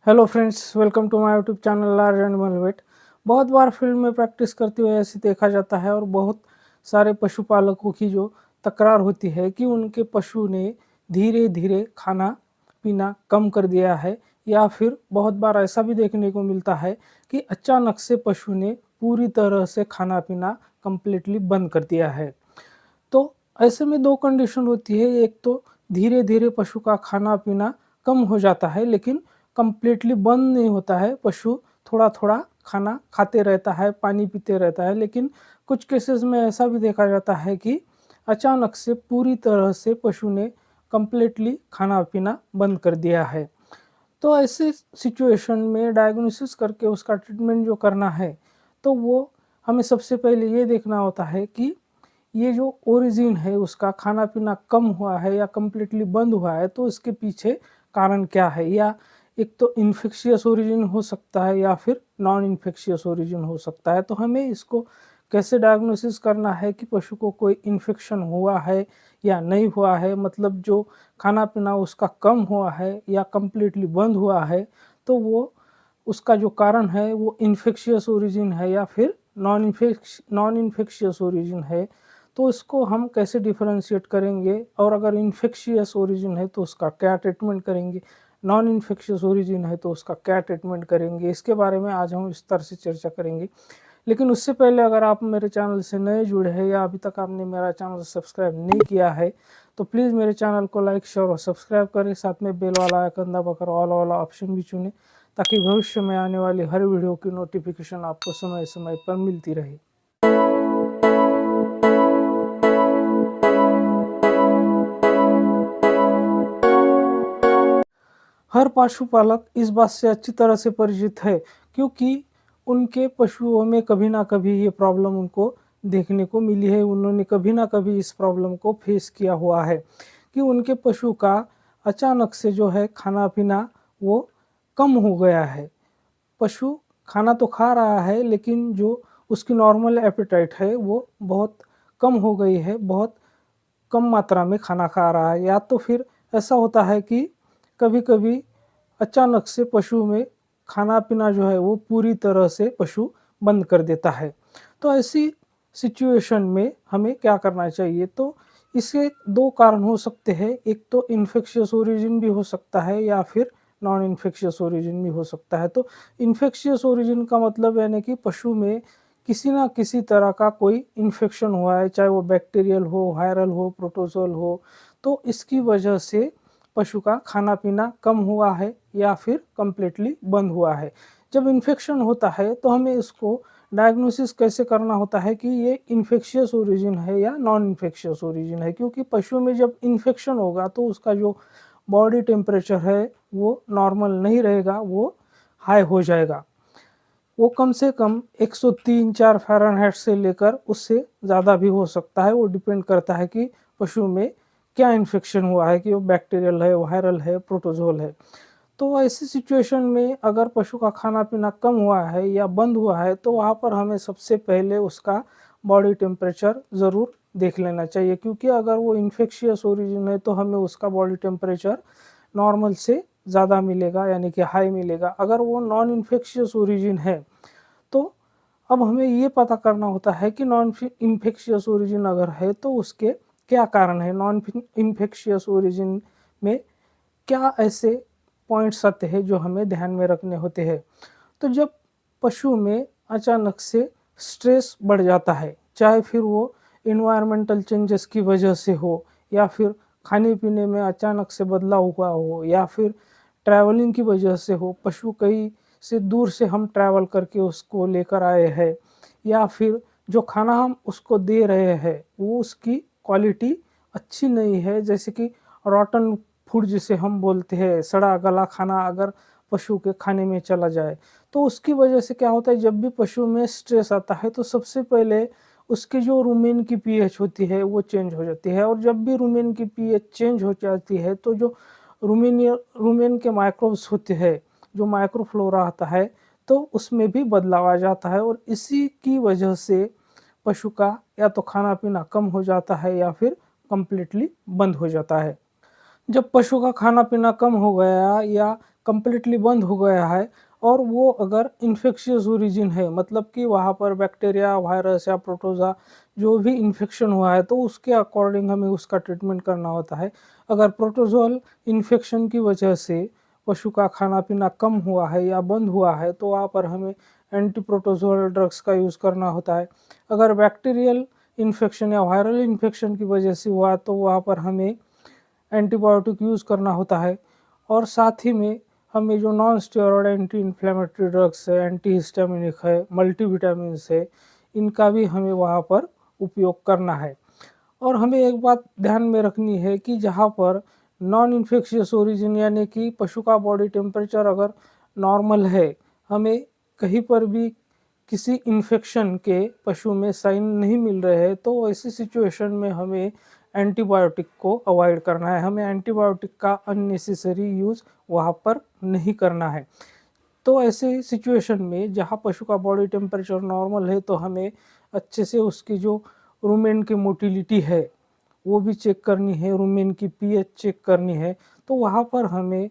Hello friends, welcome to my YouTube channel large animal vet. बहुत बार field में practice करते हुए ऐसे देखा जाता है और बहुत सारे पशुपालकों की जो तकरार होती है कि उनके पशु ने धीरे धीरे खाना पीना कम कर दिया है, या फिर बहुत बार ऐसा भी देखने को मिलता है कि अचानक से पशु ने पूरी तरह से खाना पीना कंप्लीटली बंद कर दिया है। तो ऐसे में 2 कंडीशन होती है, एक तो धीरे-धीरे पशु का खाना-पीना कम हो जाता है, लेकिन कंप्लीटली बंद नहीं होता है, पशु थोड़ा-थोड़ा खाना खाते रहता है, पानी पीते रहता है। लेकिन कुछ केसेज़ में ऐसा भी देखा जाता है कि अचानक से पूरी तरह से पशु ने कंप्लीटली खाना-पीना बंद कर दिया है। तो ऐसे सिचुएशन में डायग्नोसिस करके उसका ट्रीटमेंट जो करना है, तो वो हमें सबसे पहले ये देखना होता है कि ये जो ओरिजिन है उसका खाना-पीना कम हुआ है या कंप्लीटली बंद हुआ है, तो इसके पीछे कारण क्या है? या एक तो इन्फेक्शियस ओरिजिन हो सकता है या फिर नॉन इन्फेक्शियस ओरिजिन हो सकता है। तो हमें इसको कैसे डायग्नोसिस करना है कि पशु को कोई इन्फेक्शन हुआ है या नहीं हुआ है, मतलब जो खाना-पीना उसका कम हुआ है या कंप्लीटली बंद हुआ है, तो वो उसका जो कारण है वो इन्फेक्शियस ओरिजिन है या फिर नॉन इन्फेक्शियस ओरिजिन है। तो इसको हम कैसे डिफरेंशिएट करेंगे, और अगर इन्फेक्शियस ओरिजिन है तो उसका क्या ट्रीटमेंट करेंगे, नॉन इन्फेक्शियस ओरिजिन है तो उसका क्या ट्रीटमेंट करेंगे, इसके बारे में आज हम विस्तार से चर्चा करेंगे। लेकिन उससे पहले अगर आप मेरे चैनल से नए जुड़े हैं या अभी तक आपने मेरा चैनल सब्सक्राइब नहीं किया है, तो प्लीज़ मेरे चैनल को लाइक, शेयर और सब्सक्राइब करें। साथ में बेल वाला आइकन दबाकर ऑल वाला ऑप्शन भी चुनें, ताकि भविष्य में आने वाली हर वीडियो की नोटिफिकेशन आपको समय-समय पर मिलती रहे। हर पशुपालक इस बात से अच्छी तरह से परिचित है, क्योंकि उनके पशुओं में कभी ना कभी ये प्रॉब्लम उनको देखने को मिली है। उन्होंने कभी ना कभी इस प्रॉब्लम को फेस किया हुआ है कि उनके पशु का अचानक से जो है खाना-पीना वो कम हो गया है। पशु खाना तो खा रहा है, लेकिन जो उसकी नॉर्मल एपेटाइट है वो बहुत कम हो गई है, बहुत कम मात्रा में खाना खा रहा है। या तो फिर ऐसा होता है कि कभी-कभी अचानक से पशु में खाना-पीना जो है वो पूरी तरह से पशु बंद कर देता है। तो ऐसी सिचुएशन में हमें क्या करना चाहिए? तो इसके 2 कारण हो सकते हैं, एक तो इन्फेक्शियस ओरिजिन भी हो सकता है या फिर नॉन इन्फेक्शियस ओरिजिन भी हो सकता है। तो इन्फेक्शियस ओरिजिन का मतलब यानी कि पशु में किसी न किसी तरह का कोई इन्फेक्शन हुआ है, चाहे वो बैक्टीरियल हो, वायरल हो, प्रोटोज़ोल हो, तो इसकी वजह से पशु का खाना-पीना कम हुआ है या फिर कंप्लीटली बंद हुआ है। जब इन्फेक्शन होता है तो हमें इसको डायग्नोसिस कैसे करना होता है कि ये इन्फेक्शियस ओरिजिन है या नॉन इन्फेक्शियस ओरिजिन है, क्योंकि पशु में जब इन्फेक्शन होगा तो उसका जो बॉडी टेम्परेचर है वो नॉर्मल नहीं रहेगा, वो हाई हो जाएगा। वो कम से कम 103-4 फ़ारेनहाइट से लेकर उससे ज़्यादा भी हो सकता है। वो डिपेंड करता है कि पशु में क्या इन्फेक्शन हुआ है, कि वो बैक्टीरियल है, वायरल है, प्रोटोज़ोल है। तो ऐसी सिचुएशन में अगर पशु का खाना-पीना कम हुआ है या बंद हुआ है, तो वहाँ पर हमें सबसे पहले उसका बॉडी टेम्परेचर ज़रूर देख लेना चाहिए, क्योंकि अगर वो इन्फेक्शियस ओरिजिन है तो हमें उसका बॉडी टेम्परेचर नॉर्मल से ज़्यादा मिलेगा, यानी कि हाई मिलेगा। अगर वो नॉन इन्फेक्शियस ओरिजिन है, तो अब हमें ये पता करना होता है कि नॉन इन्फेक्शियस ओरिजिन अगर है तो उसके क्या कारण है। नॉन इन्फेक्शियस ओरिजिन में क्या ऐसे पॉइंट्स आते हैं जो हमें ध्यान में रखने होते हैं। तो जब पशु में अचानक से स्ट्रेस बढ़ जाता है, चाहे फिर वो एनवायरमेंटल चेंजेस की वजह से हो, या फिर खाने-पीने में अचानक से बदलाव हुआ हो, या फिर ट्रैवलिंग की वजह से हो, पशु कहीं से दूर से हम ट्रैवल करके उसको लेकर आए हैं, या फिर जो खाना हम उसको दे रहे हैं वो उसकी क्वालिटी अच्छी नहीं है, जैसे कि रॉटन फूड जिसे हम बोलते हैं, सड़ा गला खाना अगर पशु के खाने में चला जाए, तो उसकी वजह से क्या होता है, जब भी पशु में स्ट्रेस आता है तो सबसे पहले उसकी जो रूमेन की पीएच होती है वो चेंज हो जाती है। और जब भी रूमेन की पीएच चेंज हो जाती है तो जो रूमेन के माइक्रोब्स होते हैं, जो माइक्रोफ्लोरा आता है, तो उसमें भी बदलाव आ जाता है, और इसी की वजह से पशु का या तो खाना-पीना कम हो जाता है या फिर कंप्लीटली बंद हो जाता है। जब पशु का खाना-पीना कम हो गया या कंप्लीटली बंद हो गया है और वो अगर इन्फेक्शियस ओरिजिन है, मतलब कि वहाँ पर बैक्टीरिया, वायरस या प्रोटोज़ोआ जो भी इन्फेक्शन हुआ है, तो उसके अकॉर्डिंग हमें उसका ट्रीटमेंट करना होता है। अगर प्रोटोज़ोअल इन्फेक्शन की वजह से पशु का खाना-पीना कम हुआ है या बंद हुआ है, तो वहाँ पर हमें एंटी प्रोटोज़ोअल ड्रग्स का यूज़ करना होता है। अगर बैक्टीरियल इन्फेक्शन या वायरल इन्फेक्शन की वजह से हुआ, तो वहाँ पर हमें एंटीबायोटिक यूज़ करना होता है और साथ ही में हमें जो non steroid anti inflammatory drugs है, एंटी हिस्टामिनिक है, मल्टीविटामिन्स है, इनका भी हमें वहाँ पर उपयोग करना है। और हमें एक बात ध्यान में रखनी है कि जहाँ पर नॉन इन्फेक्शियस ओरिजिन यानी कि पशु का बॉडी टेम्परेचर अगर नॉर्मल है, हमें कहीं पर भी किसी इन्फेक्शन के पशु में साइन नहीं मिल रहे हैं, तो ऐसी सिचुएशन में हमें एंटीबायोटिक को अवॉइड करना है। हमें एंटीबायोटिक का अननेसेसरी यूज़ वहाँ पर नहीं करना है। तो ऐसे सिचुएशन में जहाँ पशु का बॉडी टेम्परेचर नॉर्मल है, तो हमें अच्छे से उसकी जो रूमेन की मोटिलिटी है, वो भी चेक करनी है, रूमेन की पीएच चेक करनी है। तो वहाँ पर हमें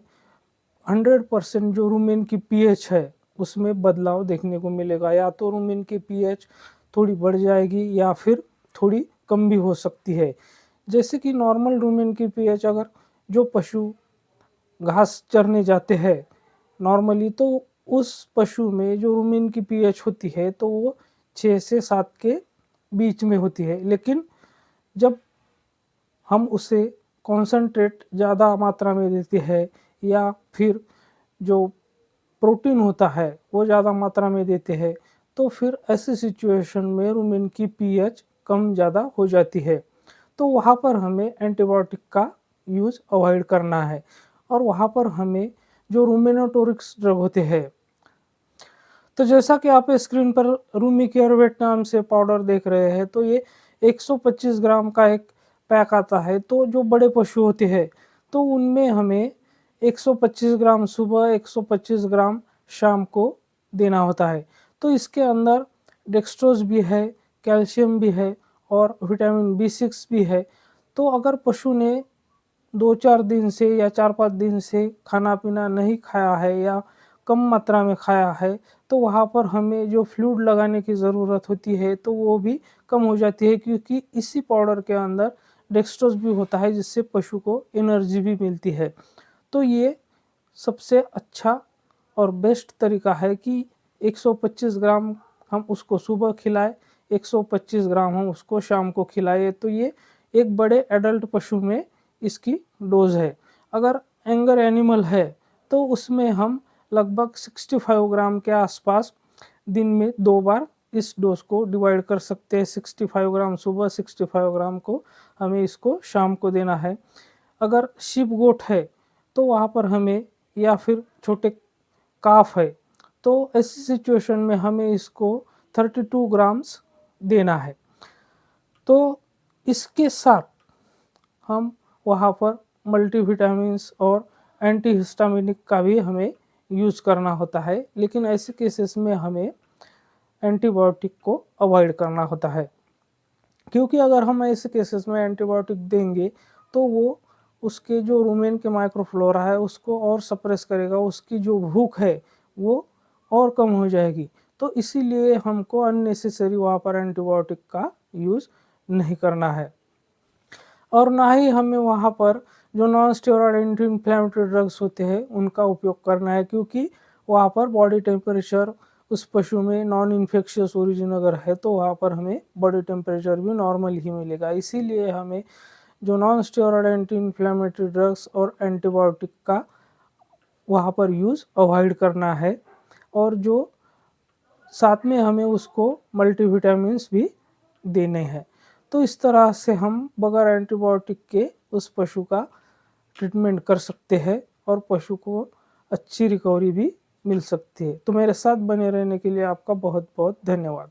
100% जो रूमेन की पीएच है, उसमें बदलाव देखने को मिलेगा। या तो रूमेन की पीएच थोड़ी बढ़ जाएगी या फिर थोड़ी कम भी हो सकती है। जैसे कि नॉर्मल रूमेन की पीएच, अगर जो पशु घास चरने जाते हैं नॉर्मली, तो उस पशु में जो रूमेन की पीएच होती है, तो वो 6 से 7 के बीच में होती है। लेकिन जब हम उसे कॉन्सन्ट्रेट ज़्यादा मात्रा में देते हैं या फिर जो प्रोटीन होता है वो ज़्यादा मात्रा में देते हैं, तो फिर ऐसी सिचुएशन में रूमेन की पीएच कम ज़्यादा हो जाती है। तो वहाँ पर हमें एंटीबायोटिक का यूज़ अवॉइड करना है और वहाँ पर हमें जो रूमेनोटोरिक्स ड्रग होते हैं, तो जैसा कि आप स्क्रीन पर रूमी केयरवेट नाम से पाउडर देख रहे हैं, तो ये 125 ग्राम का एक पैक आता है। तो जो बड़े पशु होते हैं, तो उनमें हमें 125 ग्राम सुबह, 125 ग्राम शाम को देना होता है। तो इसके अंदर डेक्सट्रोज़ भी है, कैल्शियम भी है और विटामिन बी6 भी है। तो अगर पशु ने 2-4 दिन से या 4-5 दिन से खाना-पीना नहीं खाया है या कम मात्रा में खाया है, तो वहाँ पर हमें जो फ्लूइड लगाने की ज़रूरत होती है, तो वो भी कम हो जाती है, क्योंकि इसी पाउडर के अंदर डेक्सट्रोज़ भी होता है, जिससे पशु को एनर्जी भी मिलती है। तो ये सबसे अच्छा और बेस्ट तरीका है कि 125 ग्राम हम उसको सुबह खिलाएँ, 125 ग्राम हम उसको शाम को खिलाएँ, तो ये एक बड़े एडल्ट पशु में इसकी डोज़ है। अगर एंगर एनिमल है, तो उसमें हम लगभग 65 ग्राम के आसपास दिन में 2 बार इस डोज़ को डिवाइड कर सकते हैं। 65 ग्राम सुबह, 65 ग्राम को हमें इसको शाम को देना है। अगर शीप गोट है, तो वहाँ पर हमें, या फिर छोटे काफ है, तो ऐसी सिचुएशन में हमें इसको 32 ग्राम्स देना है। तो इसके साथ हम वहाँ पर मल्टीविटामिन्स और एंटीहिस्टामिनिक का भी हमें यूज़ करना होता है, लेकिन ऐसे केसेस में हमें एंटीबायोटिक को अवॉइड करना होता है। क्योंकि अगर हम ऐसे केसेस में एंटीबायोटिक देंगे, तो वो उसके जो रूमेन के माइक्रोफ्लोरा है उसको और सप्रेस करेगा, उसकी जो भूख है वो और कम हो जाएगी। तो इसीलिए हमको अननेसेसरी वहाँ पर एंटीबायोटिक का यूज़ नहीं करना है। और ना ही हमें वहाँ पर जो non steroid anti inflammatory drugs होते हैं उनका उपयोग करना है, क्योंकि वहाँ पर बॉडी टेम्परेचर उस पशु में नॉन इन्फेक्शियस ओरिजिन अगर है, तो वहाँ पर हमें बॉडी टेम्परेचर भी नॉर्मल ही मिलेगा। इसीलिए हमें जो non steroid anti inflammatory drugs और एंटीबायोटिक का वहाँ पर यूज़ अवॉइड करना है, और जो साथ में हमें उसको मल्टीविटामिन्स भी देने हैं। तो इस तरह से हम बगैर एंटीबायोटिक के उस पशु का ट्रीटमेंट कर सकते हैं और पशु को अच्छी रिकवरी भी मिल सकती है। तो मेरे साथ बने रहने के लिए आपका बहुत-बहुत धन्यवाद।